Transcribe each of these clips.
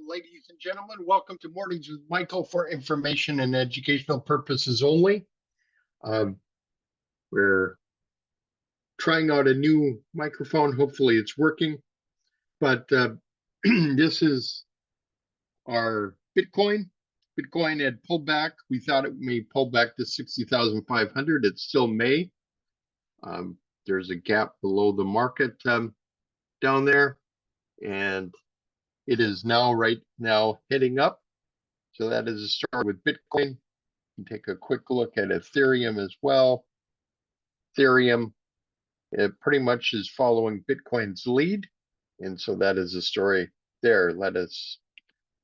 Ladies and gentlemen, welcome to Mornings with Michael for information and educational purposes only. We're trying out a new microphone. Hopefully it's working, but this is our Bitcoin. Bitcoin had pulled back. We thought it may pull back to 60,500. It still may. There's a gap below the market down there, and it is right now heading up. So that is a start with Bitcoin. You can take a quick look at Ethereum as well. Ethereum, it pretty much is following Bitcoin's lead. And so that is a story there. Let us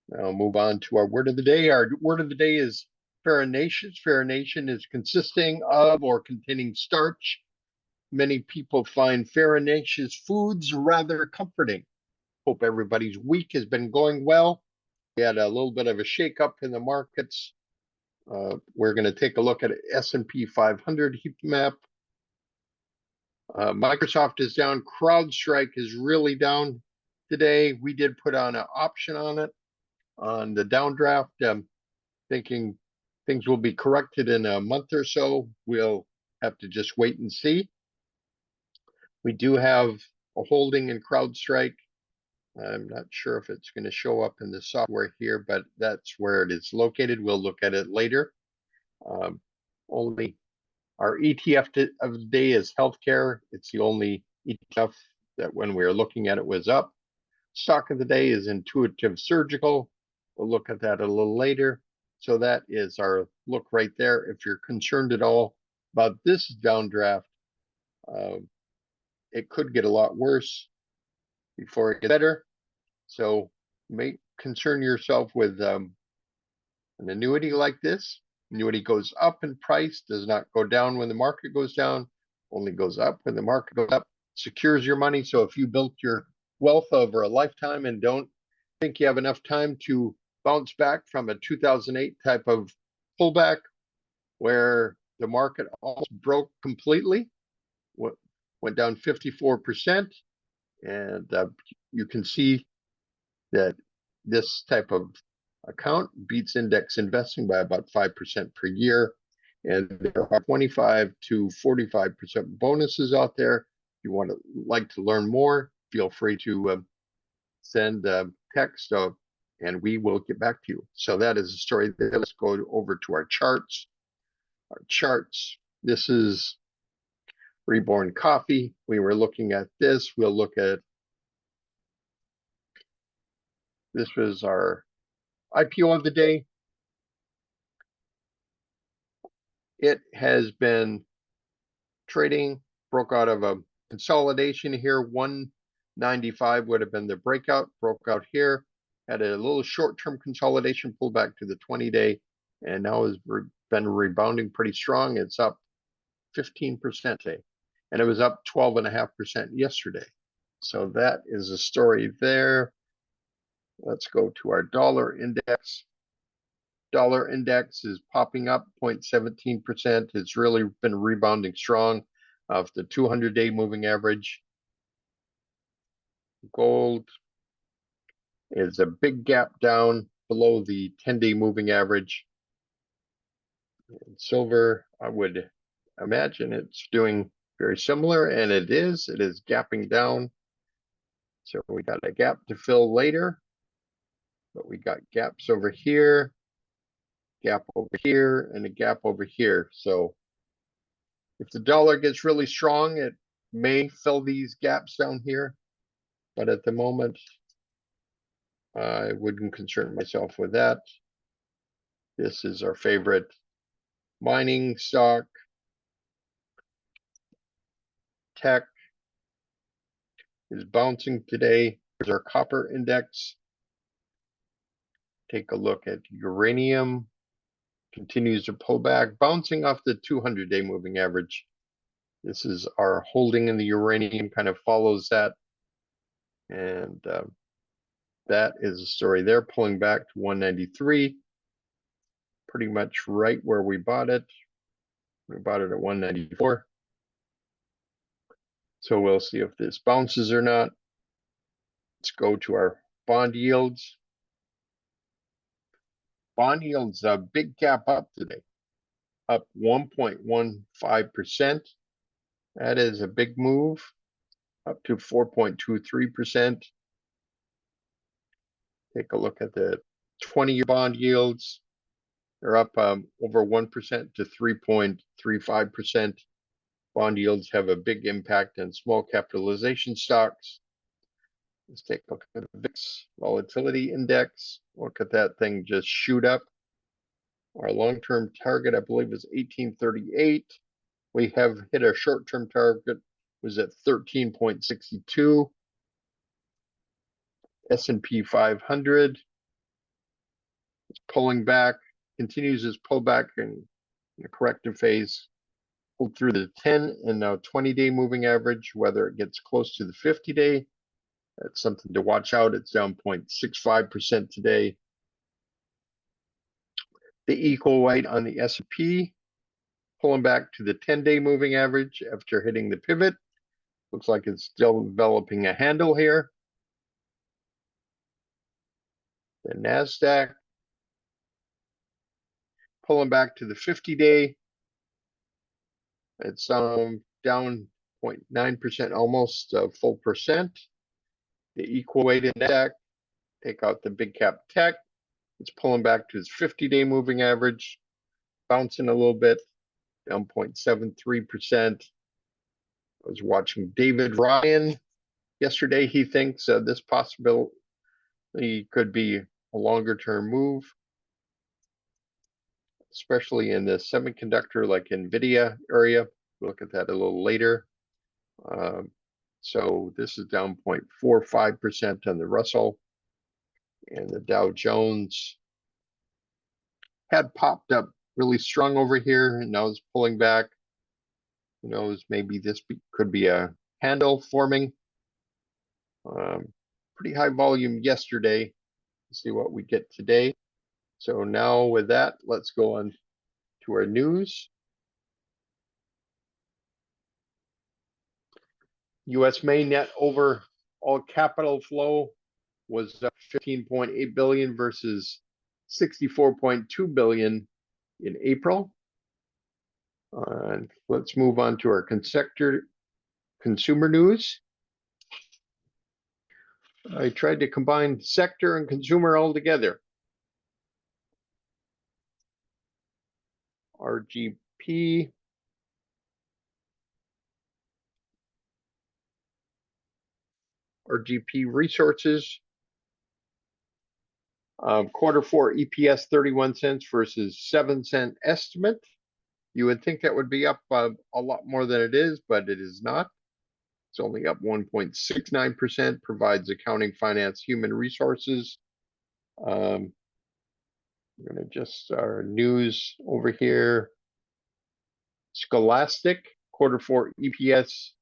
now move on to our word of the day. Our word of the day is farinaceous. Farination is consisting of or containing starch. Many people find farinaceous foods rather comforting. Hope everybody's week has been going well. We had a little bit of a shakeup in the markets. We're going to take a look at S&P 500 heat map. Microsoft is down. Crowdstrike is really down today. We did put on an option on it on the downdraft, thinking things will be corrected in a month or so. We'll have to just wait and see. We do have a holding in Crowdstrike. I'm not sure if it's going to show up in the software here, but that's where it is located. We'll look at it later. Only our ETF of the day is healthcare. It's the only ETF that when we were looking at it was up. Stock of the day is Intuitive Surgical. We'll look at that a little later. So that is our look right there. If you're concerned at all about this downdraft, it could get a lot worse before it gets better. So concern yourself with an annuity like this. Annuity goes up in price, does not go down when the market goes down, only goes up when the market goes up, secures your money. So if you built your wealth over a lifetime and don't think you have enough time to bounce back from a 2008 type of pullback where the market almost broke completely, went down 54%, and you can see that this type of account beats index investing by about 5% per year. And there are 25 to 45% bonuses out there. If you want to like to learn more, feel free to send a text and we will get back to you. So that is the story there. Let's go over to our charts. Our charts, this is Reborn Coffee. We were looking at this. We'll look at, this was our IPO of the day. It has been trading, broke out of a consolidation here. 195 would have been the breakout, broke out here, had a little short-term consolidation, pulled back to the 20-day, and now has been rebounding pretty strong. It's up 15% today, and it was up 12.5% yesterday. So that is a story there. Let's go to our dollar index. Dollar index is popping up 0.17%. It's really been rebounding strong off the 200-day moving average. Gold is a big gap down below the 10-day moving average. And silver, I would imagine it's doing very similar, and it is gapping down. So we got a gap to fill later, but we got gaps over here, gap over here, and a gap over here. So if the dollar gets really strong, it may fill these gaps down here. But at the moment, I wouldn't concern myself with that. This is our favorite mining stock. Tech is bouncing today. Here's our copper index. Take a look at uranium. Continues to pull back, bouncing off the 200-day moving average. This is our holding in the uranium, kind of follows that. And that is a story there, pulling back to 193. Pretty much right where we bought it. We bought it at 194. So we'll see if this bounces or not. Let's go to our bond yields. bond yields, a big gap up today, up 1.15%. That is a big move, up to 4.23%. Take a look at the 20-year bond yields. They're up over 1% to 3.35%. Bond yields have a big impact on small capitalization stocks. Let's take a look at the VIX volatility index. Look at that thing just shoot up. Our long-term target, I believe, is 1838. We have hit our short-term target, was at 13.62. S&P 500 is pulling back, continues its pullback in the corrective phase. Pulled through the 10 and now 20-day moving average. Whether it gets close to the 50-day, that's something to watch out. It's down 0.65% today. The equal weight on the S&P pulling back to the 10-day moving average after hitting the pivot. Looks like it's still developing a handle here. The NASDAQ pulling back to the 50-day. It's down 0.9%, almost a full percent. The equal weighted NASDAQ, take out the big cap tech. It's pulling back to its 50-day moving average, bouncing a little bit, down 0.73%. I was watching David Ryan yesterday. He thinks this possibility could be a longer-term move, especially in the semiconductor like NVIDIA area. We'll look at that a little later. So this is down 0.45% on the Russell, and the Dow Jones had popped up really strong over here and now is pulling back. Who knows, maybe this could be a handle forming. Pretty high volume yesterday. Let's see what we get today. So now with that, let's go on to our news. US May net overall capital flow was up 15.8 billion versus 64.2 billion in April. Let's move on to our consumer news. I tried to combine sector and consumer all together. RGP. RGP Resources. Quarter 4 EPS 31 cents versus 7-cent estimate. You would think that would be up a lot more than it is, but it is not. It's only up 1.69%, provides accounting, finance, human resources. I'm going to just our news over here. Scholastic, quarter 4 EPS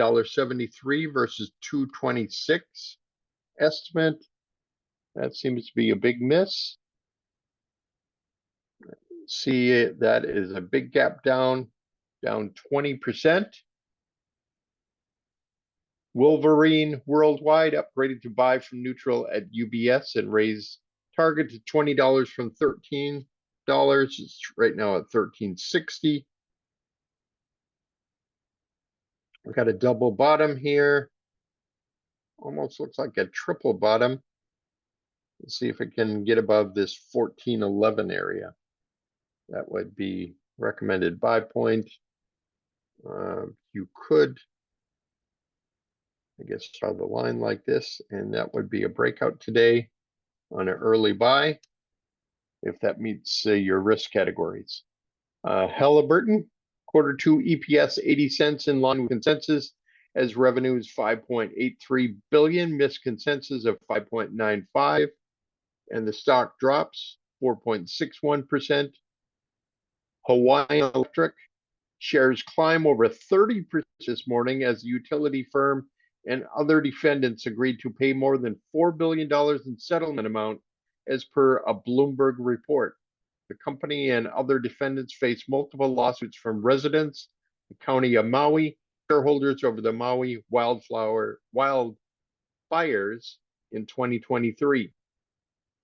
$1.73 versus 2.26 estimate. That seems to be a big miss. See, that is a big gap down 20%. Wolverine Worldwide upgraded to buy from neutral at UBS and raised target to $20 from $13. It's right now at $13.60. We've got a double bottom here. Almost looks like a triple bottom. Let's see if it can get above this 1411 area. That would be recommended buy point. You could, I guess, draw the line like this, and that would be a breakout today on an early buy if that meets your risk categories. Halliburton, quarter 2 EPS 80 cents in line with consensus as revenues 5.83 billion, missed consensus of 5.95, and the stock drops 4.61%. Hawaiian Electric shares climb over 30% this morning as the utility firm and other defendants agreed to pay more than $4 billion in settlement amount as per a Bloomberg report. The company and other defendants face multiple lawsuits from residents, the county of Maui, shareholders over the Maui wildfires in 2023.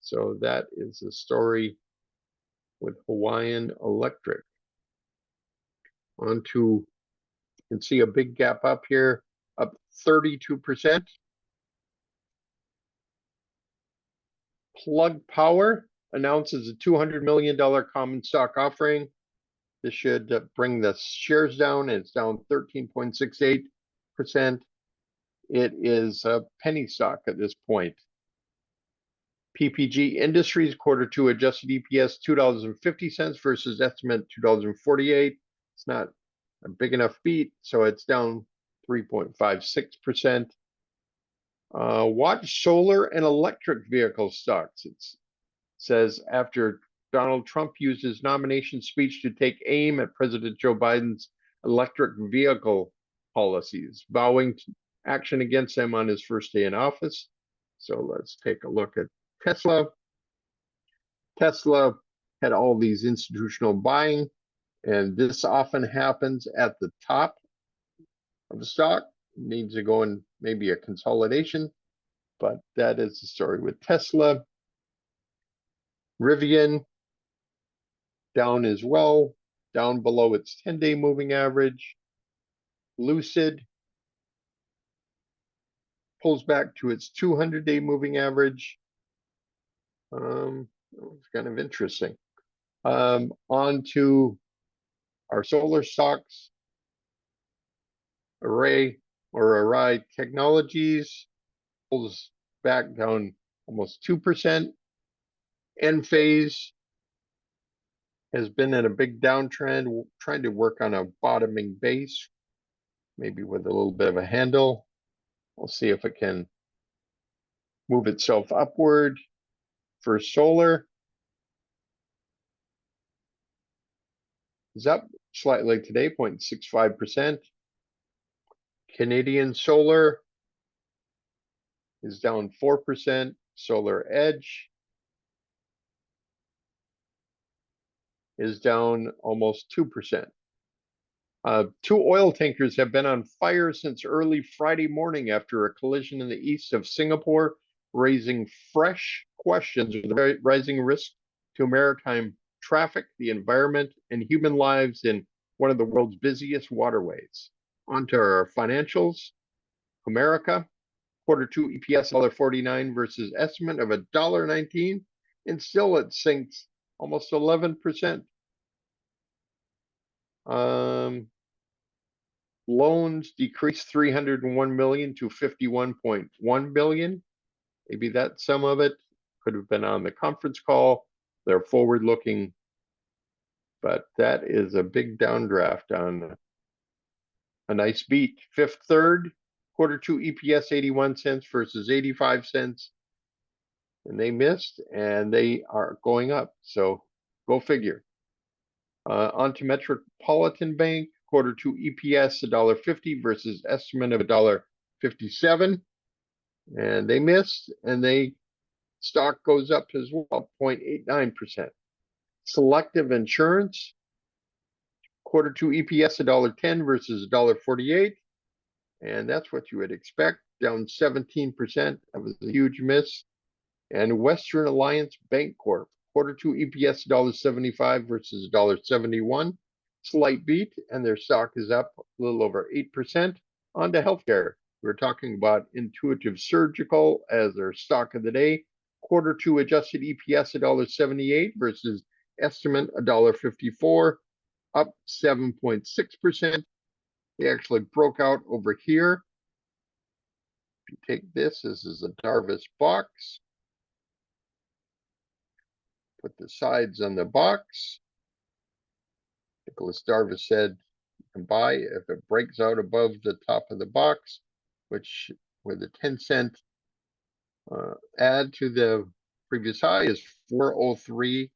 So that is the story with Hawaiian Electric. On to, you can see a big gap up here, up 32%. Plug Power announces a $200 million common stock offering. This should bring the shares down. It's down 13.68%. It is a penny stock at this point. PPG Industries Q2 adjusted EPS $2.50 versus estimate $2.48. It's not a big enough beat, so it's down 3.56%. Watch solar and electric vehicle stocks. It says after Donald Trump used his nomination speech to take aim at President Joe Biden's electric vehicle policies, vowing action against them on his first day in office. So let's take a look at Tesla. Tesla had all these institutional buying, and this often happens at the top of the stock. It needs to go in maybe a consolidation, but that is the story with Tesla. Rivian down as well, down below its 10-day moving average. Lucid pulls back to its 200-day moving average. It's kind of interesting. On to our solar stocks. Array Technologies pulls back down almost 2%. Enphase has been in a big downtrend, trying to work on a bottoming base, maybe with a little bit of a handle. We'll see if it can move itself upward. For solar, is up slightly today, 0.65%. Canadian Solar is down 4%. Solar Edge is down almost 2%. Two oil tankers have been on fire since early Friday morning after a collision in the east of Singapore, raising fresh questions of the rising risk to maritime traffic, the environment, and human lives in one of the world's busiest waterways. On to our financials. America, Q2 EPS $1.49 versus estimate of $1.19, and still it sinks almost 11%. Loans decreased 301 million to 51.1 billion. Maybe that's some of it. Could have been on the conference call. They're forward looking, but that is a big downdraft on a nice beat. Fifth Third, Q2 EPS 81 cents versus 85 cents. And they missed, and they are going up. So go figure. On to Metropolitan Bank, Q2 EPS $1.50 versus estimate of $1.57. And they missed, and they stock goes up as well, 0.89%. Selective Insurance, Q2 EPS $1.10 versus $1.48. And that's what you would expect, down 17%. That was a huge miss. And Western Alliance Bancorp, Q2 EPS $1.75 versus $1.71. Slight beat, and their stock is up a little over 8%. On to healthcare. We're talking about Intuitive Surgical as their stock of the day. Q2 adjusted EPS $1.78 versus estimate $1.54, up 7.6%. They actually broke out over here. If you take this is a Darvis box. Put the sides on the box. Nicholas Darvis said you can buy if it breaks out above the top of the box, which with a 10-cent add to the previous high is 403.86,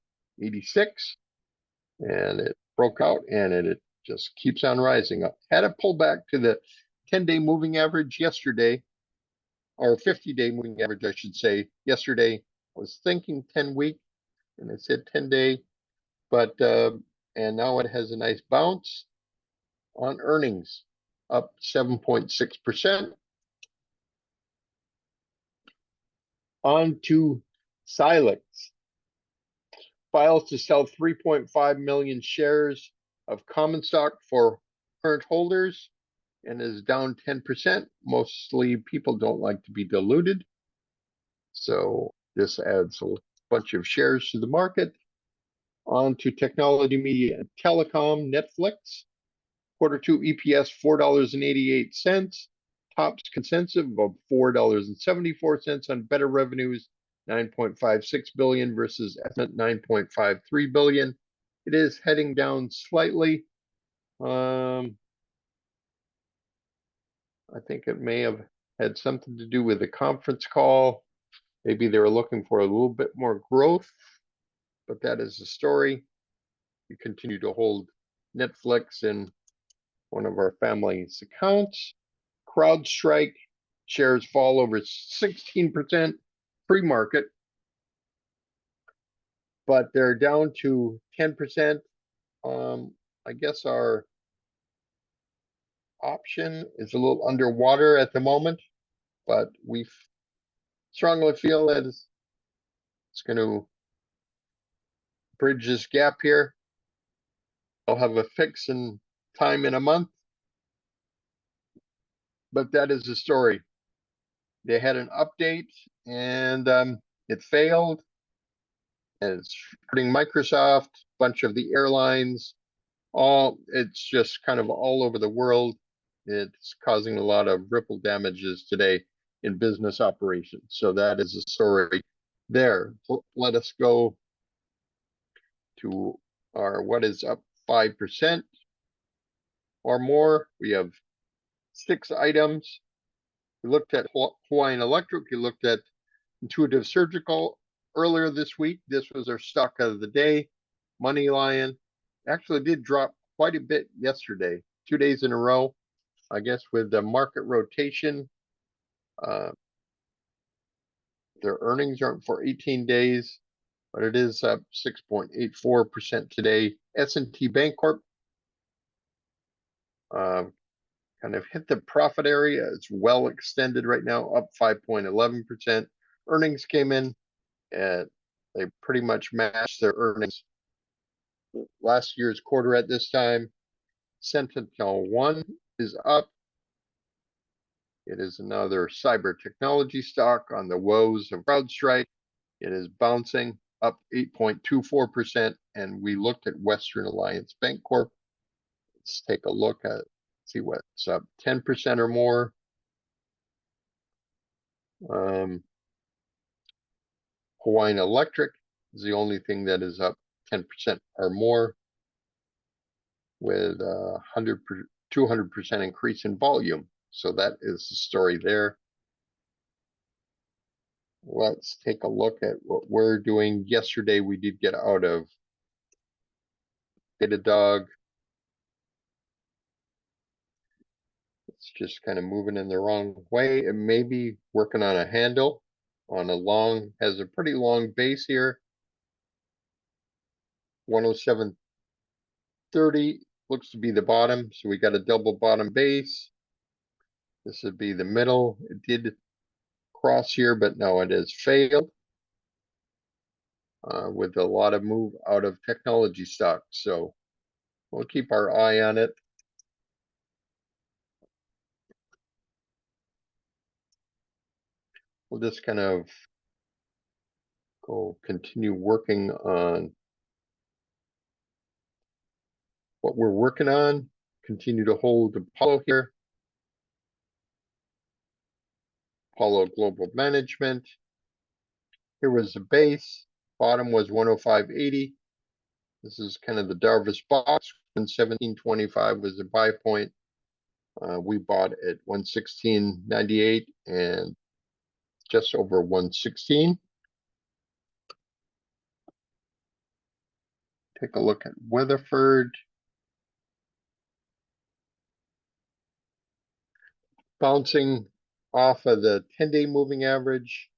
and it broke out, and it just keeps on rising up. Had a pullback to the 10-day moving average yesterday, or 50-day moving average, I should say. Yesterday, I was thinking 10-week, and I said 10-day, but and now it has a nice bounce on earnings, up 7.6%. On to Silex. files to sell 3.5 million shares of common stock for current holders and is down 10%. Mostly people don't like to be diluted. So this adds a bunch of shares to the market. On to technology, media, and telecom, Netflix. Q2 EPS $4.88. Tops consensus of $4.74 on better revenues, 9.56 billion versus estimate 9.53 billion. It is heading down slightly. I think it may have had something to do with the conference call. Maybe they were looking for a little bit more growth, but that is the story. We continue to hold Netflix in one of our family's accounts. Crowdstrike shares fall over 16% pre-market, but they're down to 10%. I guess our option is a little underwater at the moment, but we strongly feel that it's going to bridge this gap here. I'll have a fix in time in a month, but that is the story. They had an update and it failed. And it's hurting Microsoft, a bunch of the airlines, it's just kind of all over the world. It's causing a lot of ripple damages today in business operations. So that is the story there. Let us go to our what is up 5% or more. We have 6 items. We looked at Hawaiian Electric. We looked at Intuitive Surgical earlier this week. This was our stock of the day. Money Lion actually did drop quite a bit yesterday, 2 days in a row. I guess with the market rotation, their earnings aren't for 18 days, but it is up 6.84% today. S&T Bancorp kind of hit the profit area. It's well extended right now, up 5.11%. Earnings came in and they pretty much matched their earnings last year's quarter at this time. Sentinel One is up. It is another cyber technology stock on the woes of CrowdStrike. It is bouncing up 8.24%. And we looked at Western Alliance Bancorp. Let's take a look at, see what's up, 10% or more. Hawaiian Electric is the only thing that is up 10% or more, with 200% increase in volume. So that is the story there. Let's take a look at what we're doing. Yesterday, we did get out of Datadog. It's just kind of moving in the wrong way. It may be working on a handle on a long, has a pretty long base here. 107.30 looks to be the bottom. So we got a double bottom base. This would be the middle. It did cross here, but no, it has failed with a lot of move out of technology stocks. So we'll keep our eye on it. We'll just kind of continue working on what we're working on. Continue to hold Apollo here. Apollo Global Management. Here was the base. Bottom was 105.80. This is kind of the Darvis box. 1725 was the buy point. We bought at 116.98 and just over 116. Take a look at Weatherford. Bouncing off of the 10-day moving average.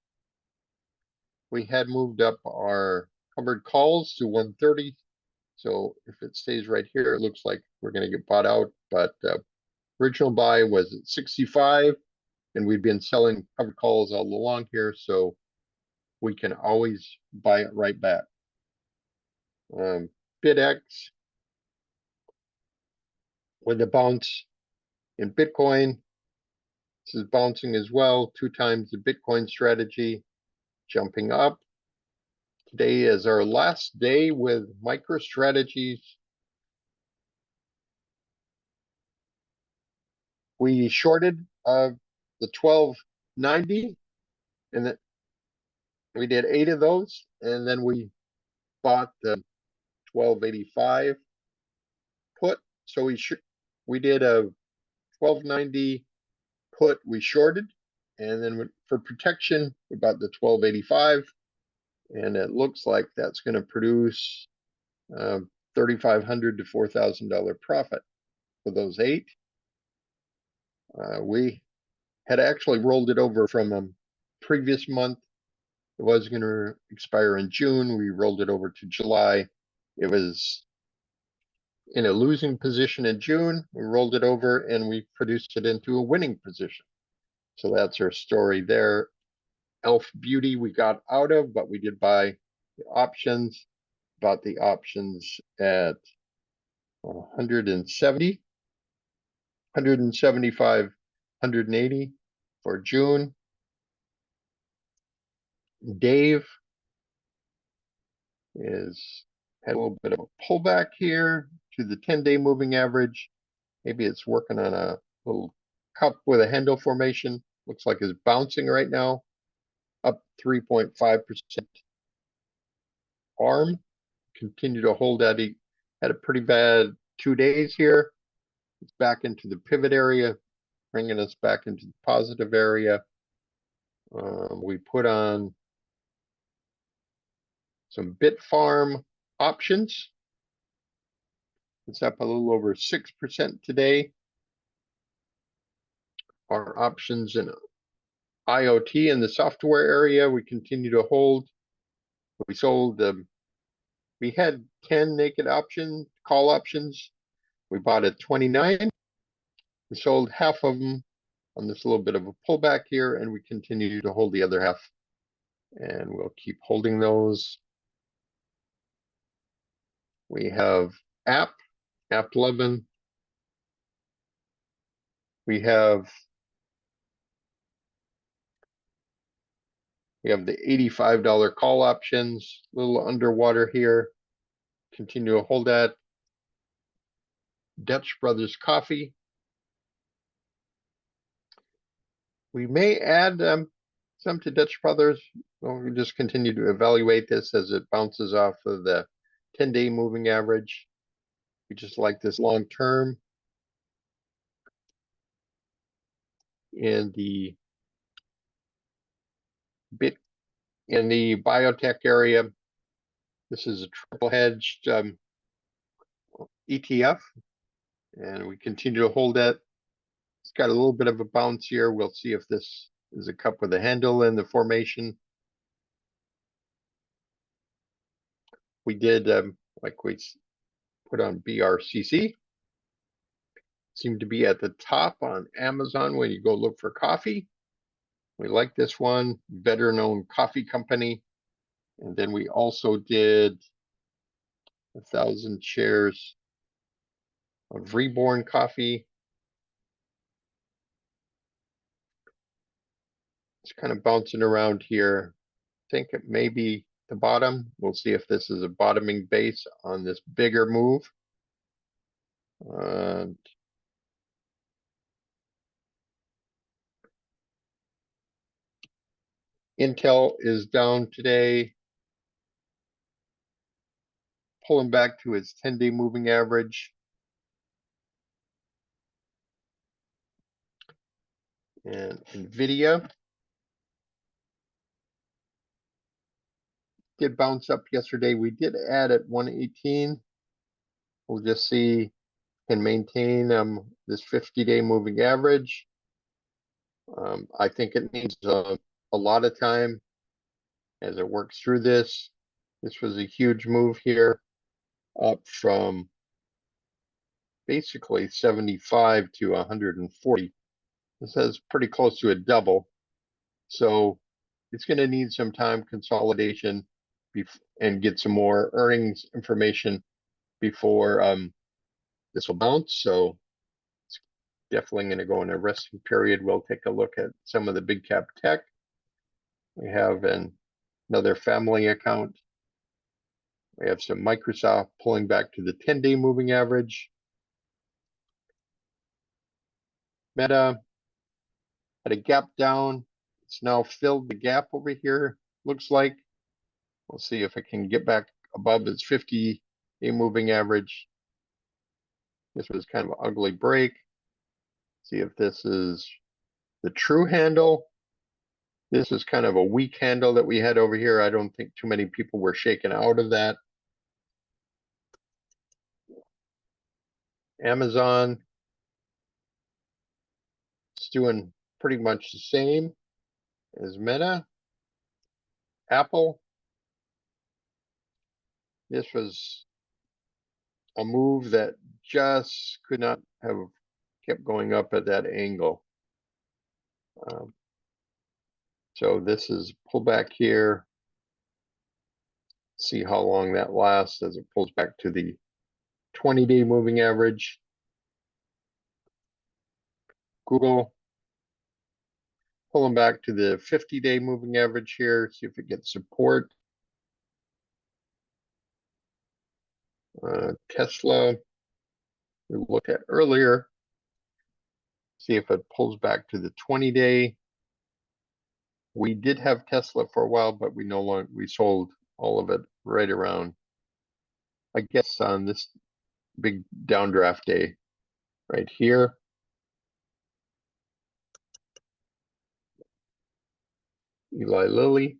We had moved up our covered calls to 130. So if it stays right here, it looks like we're going to get bought out. But original buy was at 65, and we've been selling covered calls all along here. So we can always buy it right back. BitX with a bounce in Bitcoin. This is bouncing as well, 2 times the Bitcoin strategy, jumping up. Today is our last day with MicroStrategies. We shorted the 1290, and then we did 8 of those, and then we bought the 1285 put. So we did a 1290 put we shorted, and then for protection we bought the 1285, and it looks like that's going to produce $3,500 to $4,000 profit for those 8. We had actually rolled it over from a previous month. It was going to expire in June. We rolled it over to July. It was in a losing position in June. We rolled it over and we produced it into a winning position. So that's our story there. Elf Beauty we got out of, but we did buy the options. Bought the options at 170, 175, 180 for June. Dave had a little bit of a pullback here to the 10-day moving average. Maybe it's working on a little cup with a handle formation. Looks like it's bouncing right now, up 3.5%. Arm continue to hold that. He had a pretty bad 2 days here. It's back into the pivot area, bringing us back into the positive area. We put on some Bitfarm options. It's up a little over 6% today. Our options in IoT in the software area, we continue to hold. We sold, we had 10 naked call options. We bought at 29. We sold half of them on this little bit of a pullback here, and we continue to hold the other half. And we'll keep holding those. We have App 11. We have the $85 call options, a little underwater here. Continue to hold that. Dutch Brothers Coffee. We may add some to Dutch Brothers. We just continue to evaluate this as it bounces off of the 10-day moving average. We just like this long term. In the biotech area, this is a triple hedged ETF, and we continue to hold that. It's got a little bit of a bounce here. We'll see if this is a cup with a handle in the formation. We did, like we put on BRCC. Seemed to be at the top on Amazon when you go look for coffee. We like this one, veteran-owned coffee company. And then we also did 1,000 shares of Reborn Coffee. It's kind of bouncing around here. I think it may be the bottom. We'll see if this is a bottoming base on this bigger move. Intel is down today, pulling back to its 10-day moving average. And NVIDIA did bounce up yesterday. We did add at 118. We'll just see, can maintain this 50-day moving average. I think it needs a lot of time as it works through this. This was a huge move here, up from basically 75 to 140. This is pretty close to a double. So it's going to need some time consolidation and get some more earnings information before this will bounce. So it's definitely going to go in a resting period. We'll take a look at some of the big cap tech. We have another family account. We have some Microsoft pulling back to the 10-day moving average. Meta had a gap down. It's now filled the gap over here, looks like. We'll see if it can get back above its 50-day moving average. This was kind of an ugly break. See if this is the true handle. This is kind of a weak handle that we had over here. I don't think too many people were shaken out of that. Amazon is doing pretty much the same as Meta. Apple, this was a move that just could not have kept going up at that angle. So this is pullback here. See how long that lasts as it pulls back to the 20-day moving average. Google pulling back to the 50-day moving average here. See if it gets support. Tesla, we looked at earlier. See if it pulls back to the 20-day. We did have Tesla for a while, but we no longer, we sold all of it right around, I guess, on this big downdraft day right here. Eli Lilly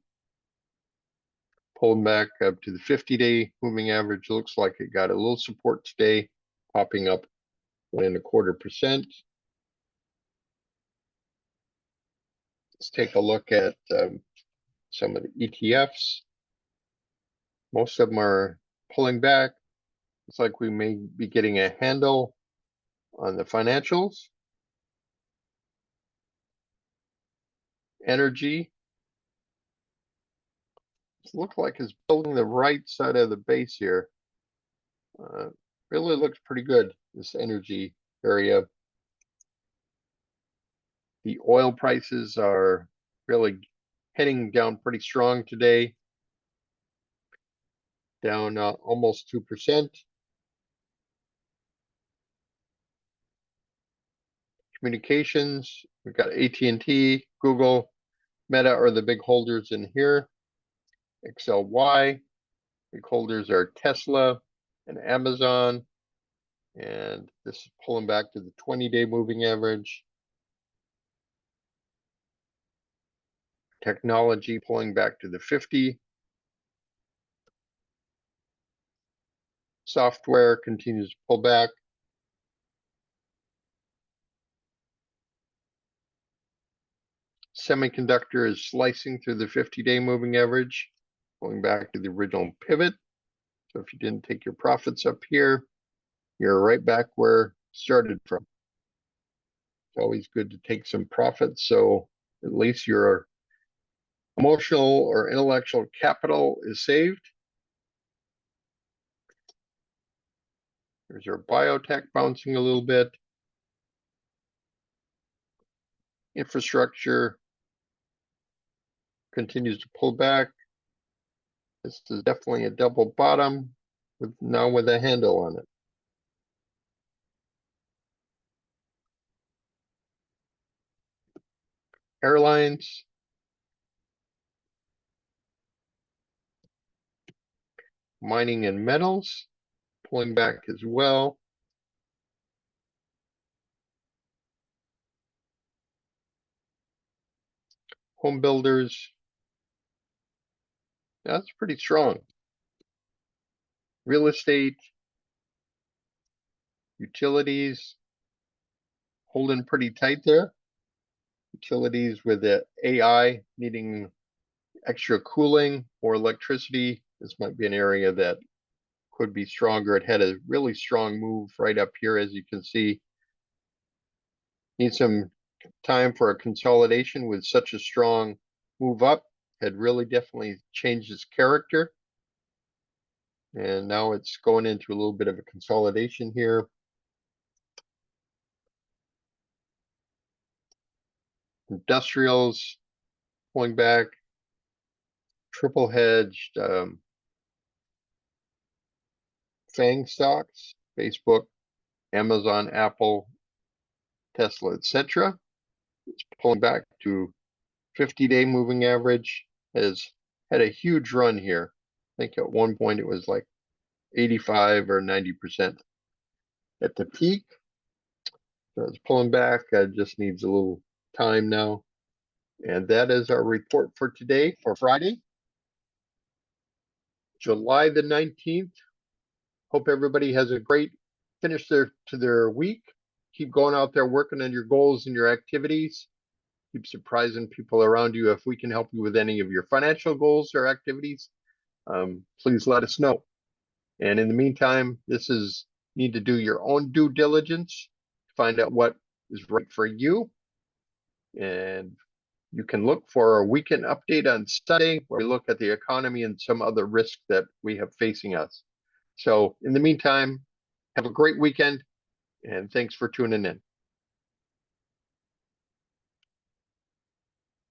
pulled back up to the 50-day moving average. Looks like it got a little support today, popping up 1.25%. Let's take a look at some of the ETFs. Most of them are pulling back. It's like we may be getting a handle on the financials. Energy looks like it's building the right side of the base here. Really looks pretty good, this energy area. The oil prices are really heading down pretty strong today, down almost 2%. Communications, we've got AT&T, Google, Meta are the big holders in here. XLY, big holders are Tesla and Amazon. And this is pulling back to the 20-day moving average. Technology pulling back to the 50. Software continues to pull back. Semiconductor is slicing through the 50-day moving average, going back to the original pivot. So if you didn't take your profits up here, you're right back where you started from. It's always good to take some profits, so at least your emotional or intellectual capital is saved. There's our biotech bouncing a little bit. Infrastructure continues to pull back. This is definitely a double bottom now with a handle on it. Airlines. Mining and metals pulling back as well. Home builders. That's pretty strong. Real estate. Utilities. Holding pretty tight there. Utilities with the AI needing extra cooling or electricity. This might be an area that could be stronger. It had a really strong move right up here, as you can see. Need some time for a consolidation with such a strong move up. Had really definitely changed its character. And now it's going into a little bit of a consolidation here. Industrials pulling back, triple hedged, FANG stocks, Facebook, Amazon, Apple, Tesla, etc. It's pulling back to 50-day moving average, has had a huge run here. I think at one point it was like 85 or 90% at the peak. So it's pulling back, just needs a little time now. And that is our report for today, for Friday, July the 19th. Hope everybody has a great finish to their week. Keep going out there working on your goals and your activities. Keep surprising people around you. If we can help you with any of your financial goals or activities, please let us know. And in the meantime, need to do your own due diligence, find out what is right for you. And you can look for a weekend update on Sunday where we look at the economy and some other risks that we have facing us. So in the meantime, have a great weekend and thanks for tuning in.